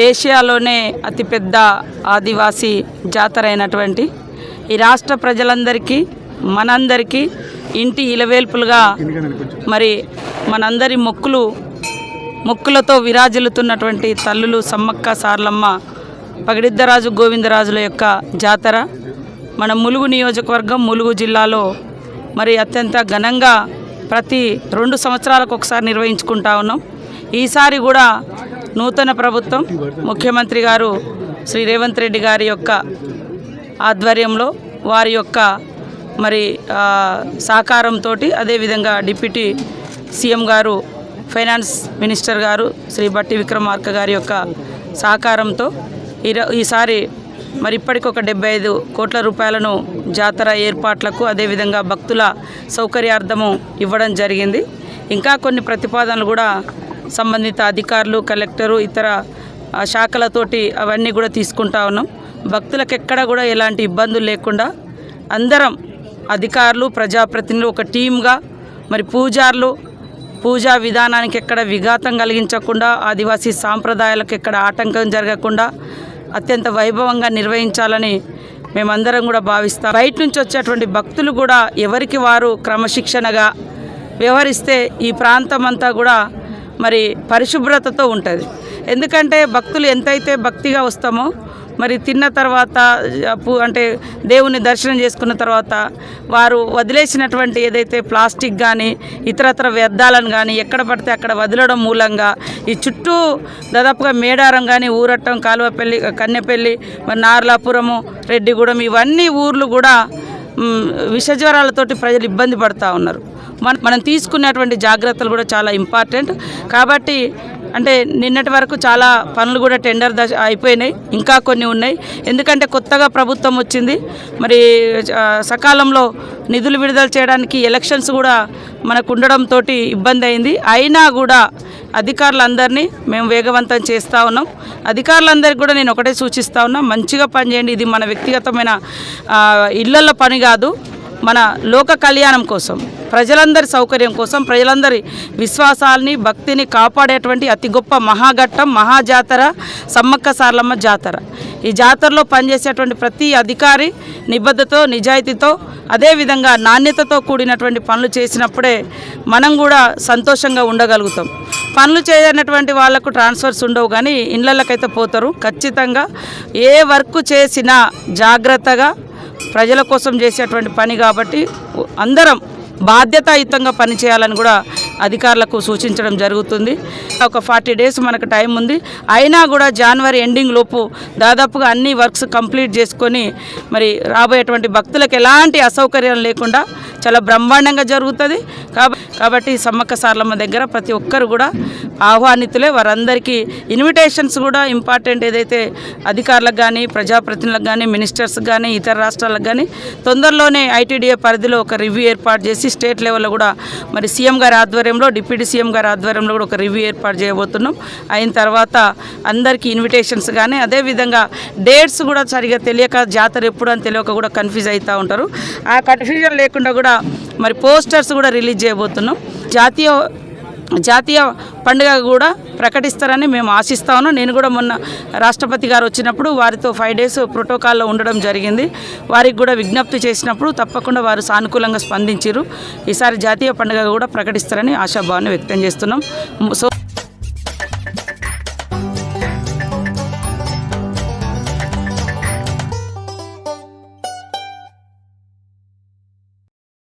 ఏషియాలోనే అతిపెద్ద ఆదివాసీ జాతర అయినటువంటి ఈ రాష్ట్ర ప్రజలందరికీ మనందరికీ ఇంటి ఇలవేల్పులుగా మరి మనందరి మొక్కులతో విరాజిల్లుతున్నటువంటి తల్లులు సమ్మక్క సార్లమ్మ పగిడిద్దరాజు గోవిందరాజుల యొక్క జాతర మన ములుగు నియోజకవర్గం ములుగు జిల్లాలో మరి అత్యంత ఘనంగా ప్రతి 2 సంవత్సరాలకు ఒకసారి నిర్వహించుకుంటా ఉన్నాం. ఈసారి కూడా నూతన ప్రభుత్వం ముఖ్యమంత్రి గారు శ్రీ రేవంత్ రెడ్డి గారి యొక్క ఆధ్వర్యంలో వారి యొక్క మరి సహకారంతో అదేవిధంగా డిప్యూటీ సీఎం గారు ఫైనాన్స్ మినిస్టర్ గారు శ్రీ బట్టి విక్రమార్క గారి యొక్క సహకారంతో ఈసారి మరి ఇప్పటికొక 75 కోట్ల రూపాయలను జాతర ఏర్పాట్లకు అదేవిధంగా భక్తుల సౌకర్యార్థము ఇవ్వడం జరిగింది. ఇంకా కొన్ని ప్రతిపాదనలు కూడా సంబంధిత అధికారులు కలెక్టరు ఇతర శాఖలతోటి అవన్నీ కూడా తీసుకుంటా ఉన్నాం. భక్తులకు ఎక్కడ కూడా ఎలాంటి ఇబ్బందులు లేకుండా అందరం అధికారులు ప్రజాప్రతినిధులు ఒక టీమ్గా మరి పూజా విధానానికి ఎక్కడ విఘాతం కలిగించకుండా ఆదివాసీ సాంప్రదాయాలకు ఎక్కడ ఆటంకం జరగకుండా అత్యంత వైభవంగా నిర్వహించాలని మేమందరం కూడా భావిస్తాం. బయట నుంచి వచ్చేటువంటి భక్తులు కూడా ఎవరికి వారు క్రమశిక్షణగా వ్యవహరిస్తే ఈ ప్రాంతం అంతా కూడా మరి పరిశుభ్రతతో ఉంటుంది. ఎందుకంటే భక్తులు ఎంతైతే భక్తిగా వస్తామో మరి తిన్న తర్వాత అంటే దేవుని దర్శనం చేసుకున్న తర్వాత వారు వదిలేసినటువంటి ఏదైతే ప్లాస్టిక్ కానీ ఇతరత్ర వ్యర్థాలను కానీ ఎక్కడ పడితే అక్కడ వదలడం మూలంగా ఈ చుట్టూ దాదాపుగా మేడారం కానీ ఊరట్టం కాలువపల్లి కన్నెపల్లి మరి నార్లాపురము రెడ్డిగూడెం ఇవన్నీ ఊర్లు కూడా విషజ్వరాలతోటి ప్రజలు ఇబ్బంది పడుతూ ఉన్నారు. మనం తీసుకునేటువంటి జాగ్రత్తలు కూడా చాలా ఇంపార్టెంట్. కాబట్టి అంటే నిన్నటి వరకు చాలా పనులు కూడా టెండర్ దశ అయిపోయినాయి, ఇంకా కొన్ని ఉన్నాయి. ఎందుకంటే కొత్తగా ప్రభుత్వం వచ్చింది, మరి సకాలంలో నిధులు విడుదల చేయడానికి ఎలక్షన్స్ కూడా మనకు ఉండడంతో ఇబ్బంది అయింది. అయినా కూడా అధికారులందరినీ మేము వేగవంతం చేస్తూ ఉన్నాం. అధికారులందరికీ కూడా నేను ఒకటే సూచిస్తూ ఉన్నా, మంచిగా పనిచేయండి. ఇది మన వ్యక్తిగతమైన ఇళ్లల్లో పని కాదు, మన లోక కళ్యాణం కోసం, ప్రజలందరి సౌకర్యం కోసం, ప్రజలందరి విశ్వాసాలని భక్తిని కాపాడేటువంటి అతి గొప్ప మహాఘట్టం మహాజాతర సమ్మక్క సార్లమ్మ జాతర. ఈ జాతరలో పనిచేసేటువంటి ప్రతి అధికారి నిబద్ధతతో నిజాయితీతో అదేవిధంగా నాణ్యతతో కూడినటువంటి పనులు చేసినప్పుడే మనం కూడా సంతోషంగా ఉండగలుగుతాం. పనులు చేయనటువంటి వాళ్లకు ట్రాన్స్ఫర్స్ ఉండవు, కానీ ఇళ్లకైతే పోతారు. ఖచ్చితంగా ఏ వర్క్ చేసినా జాగ్రత్తగా ప్రజల కోసం చేసేటువంటి పని కాబట్టి అందరం బాధ్యతాయుతంగా పనిచేయాలని కూడా అధికారులకు సూచించడం జరుగుతుంది. ఒక 40 డేస్ మనకు టైం ఉంది. అయినా కూడా జనవరి ఎండింగ్ లోపు దాదాపుగా అన్ని వర్క్స్ కంప్లీట్ చేసుకొని మరి రాబోయేటువంటి భక్తులకు ఎలాంటి అసౌకర్యం లేకుండా చాలా బ్రహ్మాండంగా జరుగుతుంది. కాబట్టి సమ్మక్క సార్లమ్మ దగ్గర ప్రతి ఒక్కరు కూడా ఆహ్వానితులే. వారందరికీ ఇన్విటేషన్స్ కూడా ఇంపార్టెంట్. ఏదైతే అధికారులకు కానీ ప్రజాప్రతినిధులకు కానీ మినిస్టర్స్ కానీ ఇతర రాష్ట్రాలకు కానీ తొందరలోనే ఐటీడీఏ పరిధిలో ఒక రివ్యూ ఏర్పాటు చేసి స్టేట్ లెవెల్లో కూడా మరి సీఎం గారి ఆధ్వర్యంలో డిప్యూటీ సీఎం గారి ఆధ్వర్యంలో కూడా ఒక రివ్యూ ఏర్పాటు చేయబోతున్నాం. అయిన తర్వాత అందరికీ ఇన్విటేషన్స్ కానీ అదేవిధంగా డేట్స్ కూడా సరిగా తెలియక జాతర ఎప్పుడు అని తెలియక కూడా కన్ఫ్యూజ్ అవుతూ ఉంటారు. ఆ కన్ఫ్యూజన్ లేకుండా కూడా మరి పోస్టర్స్ కూడా రిలీజ్ చేయబోతున్నాం. జాతీయ పండుగ కూడా ప్రకటిస్తారని మేము ఆశిస్తా ఉన్నాం. నేను కూడా మొన్న రాష్ట్రపతి గారు వచ్చినప్పుడు వారితో 5 డేస్ ప్రోటోకాల్లో ఉండడం జరిగింది. వారికి కూడా విజ్ఞప్తి చేసినప్పుడు తప్పకుండా వారు సానుకూలంగా స్పందించారు. ఈసారి జాతీయ పండుగ కూడా ప్రకటిస్తారని ఆశాభావాన్ని వ్యక్తం చేస్తున్నాం.